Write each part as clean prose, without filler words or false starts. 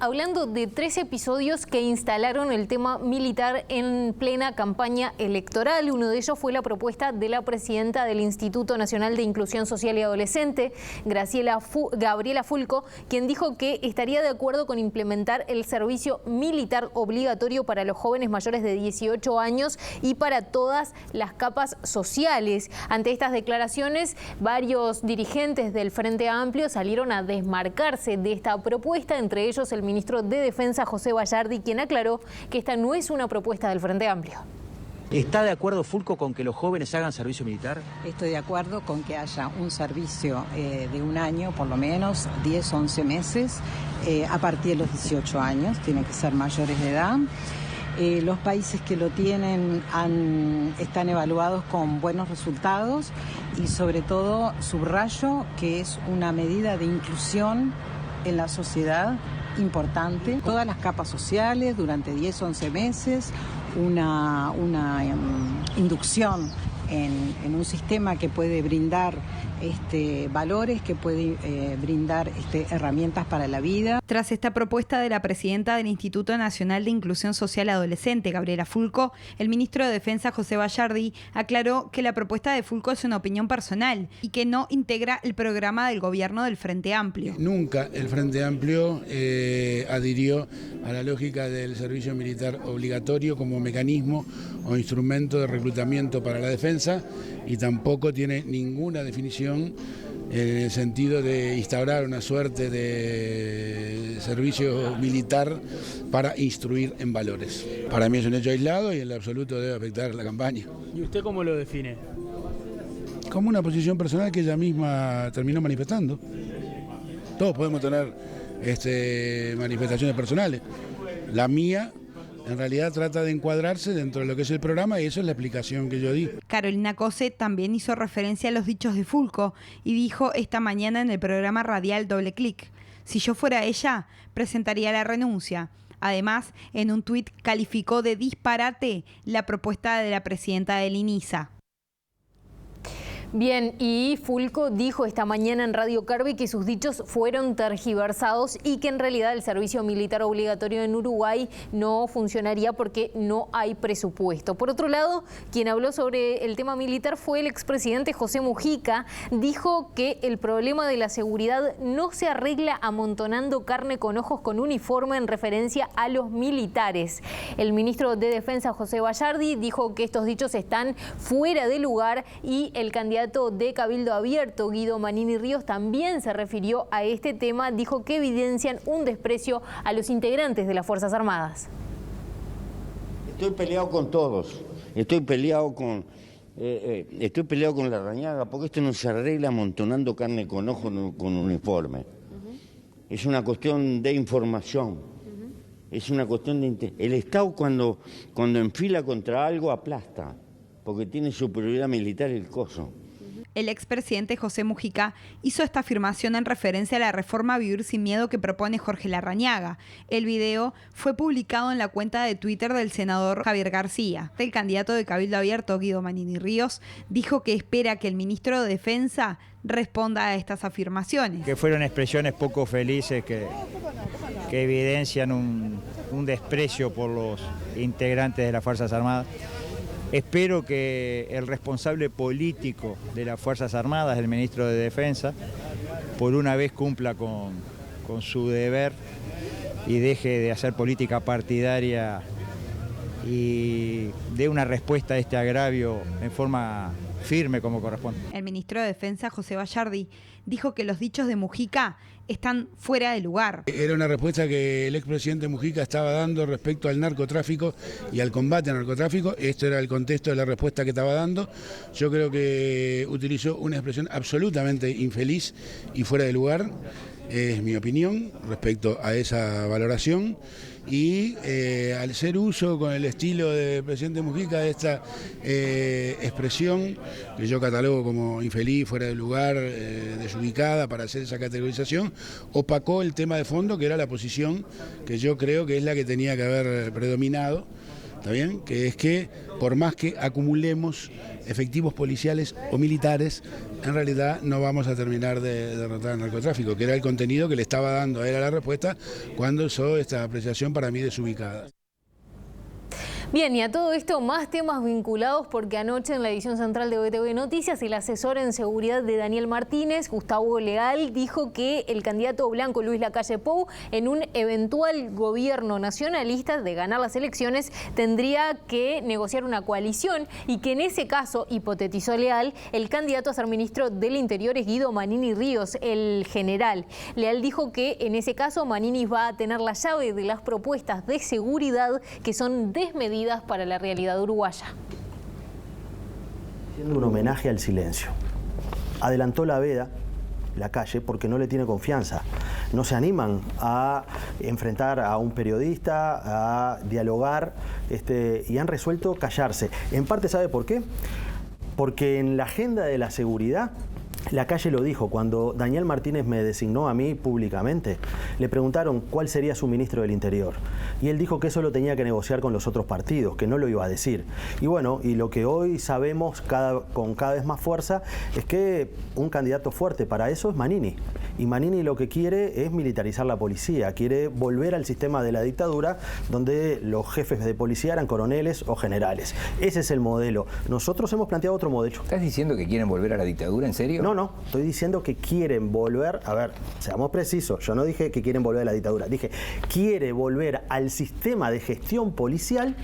Hablando de 3 episodios que instalaron el tema militar en plena campaña electoral, uno de ellos fue la propuesta de la presidenta del Instituto Nacional de Inclusión Social y Adolescente, Gabriela Fulco, quien dijo que estaría de acuerdo con implementar el servicio militar obligatorio para los jóvenes mayores de 18 años y para todas las capas sociales. Ante estas declaraciones, varios dirigentes del Frente Amplio salieron a desmarcarse de esta propuesta, entre ellos el ministro de Defensa, José Bayardi, quien aclaró que esta no es una propuesta del Frente Amplio. ¿Está de acuerdo Fulco con que los jóvenes hagan servicio militar? Estoy de acuerdo con que haya un servicio de un año, por lo menos 10, 11 meses, a partir de los 18 años, tienen que ser mayores de edad. Los países que lo tienen están evaluados con buenos resultados y sobre todo subrayo que es una medida de inclusión en la sociedad importante, todas las capas sociales durante 10, 11 meses, una inducción en un sistema que puede brindar valores, que puede brindar herramientas para la vida. Tras esta propuesta de la presidenta del Instituto Nacional de Inclusión Social Adolescente, Gabriela Fulco, el ministro de Defensa, José Bayardi, aclaró que la propuesta de Fulco es una opinión personal y que no integra el programa del gobierno del Frente Amplio. Nunca el Frente Amplio adhirió a la lógica del servicio militar obligatorio como mecanismo o instrumento de reclutamiento para la defensa y tampoco tiene ninguna definición en el sentido de instaurar una suerte de servicio militar para instruir en valores. Para mí es un hecho aislado y en lo absoluto debe afectar la campaña. ¿Y usted cómo lo define? Como una posición personal que ella misma terminó manifestando. Todos podemos tener manifestaciones personales. La mía en realidad trata de encuadrarse dentro de lo que es el programa y eso es la explicación que yo di. Carolina Cose también hizo referencia a los dichos de Fulco y dijo esta mañana en el programa radial Doble Clic: si yo fuera ella, presentaría la renuncia. Además, en un tuit calificó de disparate la propuesta de la presidenta del INISA. Bien, y Fulco dijo esta mañana en Radio Carve que sus dichos fueron tergiversados y que en realidad el servicio militar obligatorio en Uruguay no funcionaría porque no hay presupuesto. Por otro lado, quien habló sobre el tema militar fue el expresidente José Mujica. Dijo que el problema de la seguridad no se arregla amontonando carne con ojos con uniforme en referencia a los militares. El ministro de Defensa, José Bayardi, dijo que estos dichos están fuera de lugar y el candidato de Cabildo Abierto, Guido Manini Ríos, también se refirió a este tema. Dijo que evidencian un desprecio a los integrantes de las Fuerzas Armadas. Estoy peleado con todos, estoy peleado con Larrañaga, porque esto no se arregla amontonando carne con ojo con uniforme. Es una cuestión de información, es una cuestión de... El Estado cuando enfila contra algo aplasta, porque tiene superioridad militar el coso. El expresidente José Mujica hizo esta afirmación en referencia a la reforma Vivir Sin Miedo que propone Jorge Larrañaga. El video fue publicado en la cuenta de Twitter del senador Javier García. El candidato de Cabildo Abierto, Guido Manini Ríos, dijo que espera que el ministro de Defensa responda a estas afirmaciones. Que fueron expresiones poco felices que evidencian un desprecio por los integrantes de las Fuerzas Armadas. Espero que el responsable político de las Fuerzas Armadas, el ministro de Defensa, por una vez cumpla con su deber y deje de hacer política partidaria y dé una respuesta a este agravio en forma firme como corresponde. El ministro de Defensa, José Bayardi, dijo que los dichos de Mujica están fuera de lugar. Era una respuesta que el expresidente Mujica estaba dando respecto al narcotráfico y al combate al narcotráfico. Esto era el contexto de la respuesta que estaba dando. Yo creo que utilizó una expresión absolutamente infeliz y fuera de lugar. Es mi opinión respecto a esa valoración y al ser uso con el estilo del presidente Mujica de esta expresión que yo catalogo como infeliz, fuera de lugar, desubicada para hacer esa categorización, opacó el tema de fondo que era la posición que yo creo que es la que tenía que haber predominado ¿está bien? Que es que por más que acumulemos efectivos policiales o militares, en realidad no vamos a terminar de derrotar el narcotráfico, que era el contenido que le estaba dando a él a la respuesta cuando hizo esta apreciación para mí desubicada. Bien, y a todo esto más temas vinculados porque anoche en la edición central de BTV Noticias el asesor en seguridad de Daniel Martínez, Gustavo Leal, dijo que el candidato blanco Luis Lacalle Pou en un eventual gobierno nacionalista de ganar las elecciones tendría que negociar una coalición y que en ese caso, hipotetizó Leal, el candidato a ser ministro del Interior es Guido Manini Ríos, el general. Leal dijo que en ese caso Manini va a tener la llave de las propuestas de seguridad que son desmedidas para la realidad uruguaya. Haciendo un homenaje al silencio. Adelantó la veda, Lacalle, porque no le tiene confianza. No se animan a enfrentar a un periodista, a dialogar, y han resuelto callarse. En parte, ¿sabe por qué? Porque en la agenda de la seguridad, Lacalle lo dijo, cuando Daniel Martínez me designó a mí públicamente, le preguntaron cuál sería su ministro del Interior. Y él dijo que eso lo tenía que negociar con los otros partidos, que no lo iba a decir. Y bueno, y lo que hoy sabemos con cada vez más fuerza es que un candidato fuerte para eso es Manini. Y Manini lo que quiere es militarizar la policía, quiere volver al sistema de la dictadura donde los jefes de policía eran coroneles o generales. Ese es el modelo. Nosotros hemos planteado otro modelo. ¿Estás diciendo que quieren volver a la dictadura, en serio? No, estoy diciendo que quieren volver, a ver, seamos precisos, yo no dije que quieren volver a la dictadura, dije, quiere volver al sistema de gestión policial.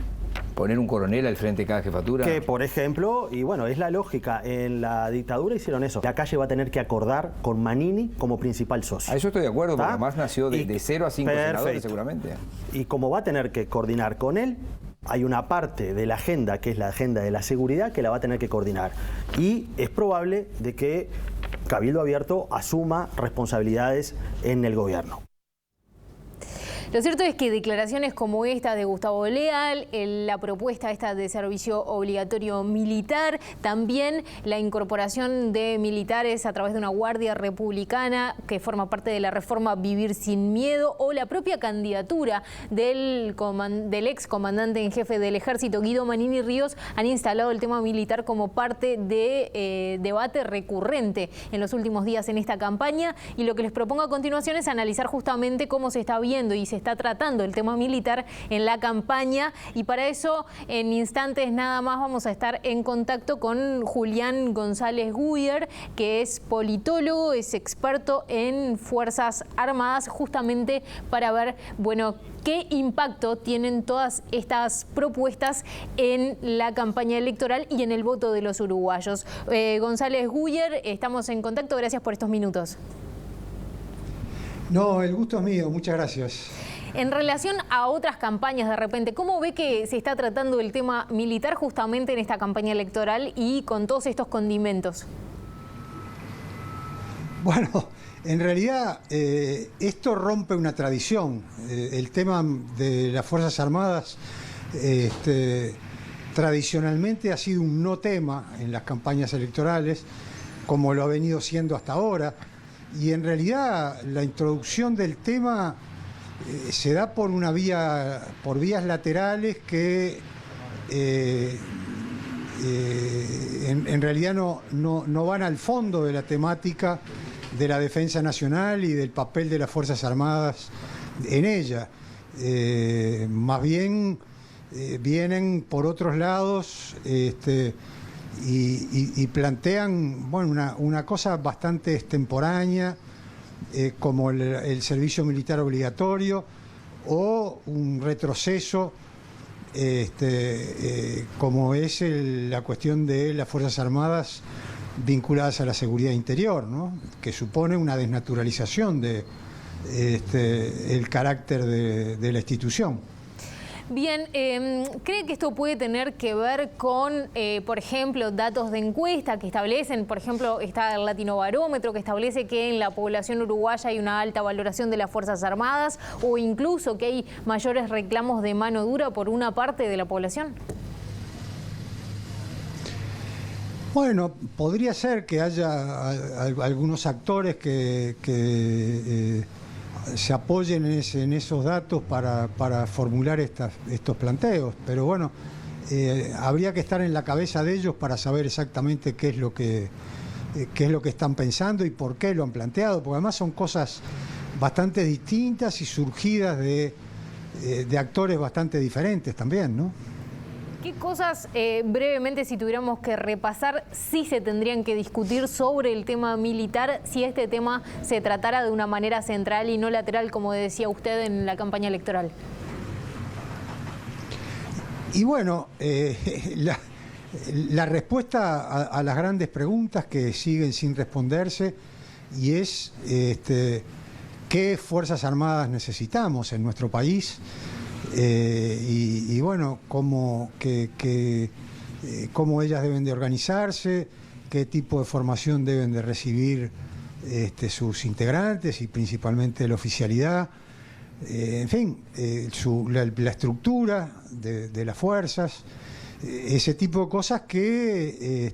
Poner un coronel al frente de cada jefatura. Que, por ejemplo, y bueno, es la lógica, en la dictadura hicieron eso. Lacalle va a tener que acordar con Manini como principal socio. A eso estoy de acuerdo, ¿Está? Porque además nació de 0 a 5 senadores seguramente. Y como va a tener que coordinar con él, hay una parte de la agenda, que es la agenda de la seguridad, que la va a tener que coordinar. Y es probable de que Cabildo Abierto asuma responsabilidades en el gobierno. Lo cierto es que declaraciones como esta de Gustavo Leal, la propuesta esta de servicio obligatorio militar, también la incorporación de militares a través de una guardia republicana que forma parte de la reforma Vivir sin Miedo, o la propia candidatura del ex comandante en jefe del Ejército, Guido Manini Ríos, han instalado el tema militar como parte de debate recurrente en los últimos días en esta campaña, y lo que les propongo a continuación es analizar justamente cómo se está viendo y se está tratando el tema militar en la campaña, y para eso en instantes nada más vamos a estar en contacto con Julián González Guyer, que es politólogo, es experto en Fuerzas Armadas, justamente para ver, bueno, qué impacto tienen todas estas propuestas en la campaña electoral y en el voto de los uruguayos. González Guyer, estamos en contacto, gracias por estos minutos. No, el gusto es mío, muchas gracias. En relación a otras campañas, de repente, ¿cómo ve que se está tratando el tema militar justamente en esta campaña electoral y con todos estos condimentos? Bueno, en realidad esto rompe una tradición. El tema de las Fuerzas Armadas tradicionalmente ha sido un no tema en las campañas electorales, como lo ha venido siendo hasta ahora. Y en realidad la introducción del tema se da por vías laterales que en realidad no van al fondo de la temática de la defensa nacional y del papel de las Fuerzas Armadas en ella. Más bien vienen por otros lados y plantean, bueno, una cosa bastante extemporánea, como el servicio militar obligatorio, o un retroceso como es la cuestión de las Fuerzas Armadas vinculadas a la seguridad interior, ¿no? Que supone una desnaturalización de el carácter de la institución. Bien, ¿cree que esto puede tener que ver con, por ejemplo, datos de encuesta que establecen, por ejemplo, está el Latinobarómetro que establece que en la población uruguaya hay una alta valoración de las Fuerzas Armadas, o incluso que hay mayores reclamos de mano dura por una parte de la población? Bueno, podría ser que haya algunos actores que se apoyen en esos datos para formular estos planteos. Pero bueno, habría que estar en la cabeza de ellos para saber exactamente qué es lo que están pensando y por qué lo han planteado, porque además son cosas bastante distintas y surgidas de actores bastante diferentes también, ¿no? ¿Qué cosas, brevemente, si tuviéramos que repasar, sí se tendrían que discutir sobre el tema militar si este tema se tratara de una manera central y no lateral, como decía usted en la campaña electoral? Y bueno, la respuesta a las grandes preguntas que siguen sin responderse y es qué Fuerzas Armadas necesitamos en nuestro país. Y bueno, cómo ellas deben de organizarse, qué tipo de formación deben de recibir sus integrantes y principalmente la oficialidad, en fin, la estructura de las fuerzas, ese tipo de cosas que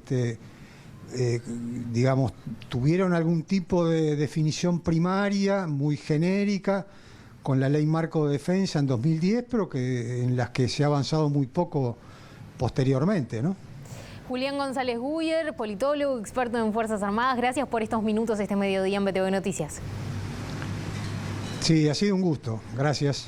digamos, tuvieron algún tipo de definición primaria muy genérica con la Ley Marco de Defensa en 2010, pero en las que se ha avanzado muy poco posteriormente, ¿no? Julián González Guyer, politólogo, experto en Fuerzas Armadas, gracias por estos minutos este mediodía en BTV Noticias. Sí, ha sido un gusto. Gracias.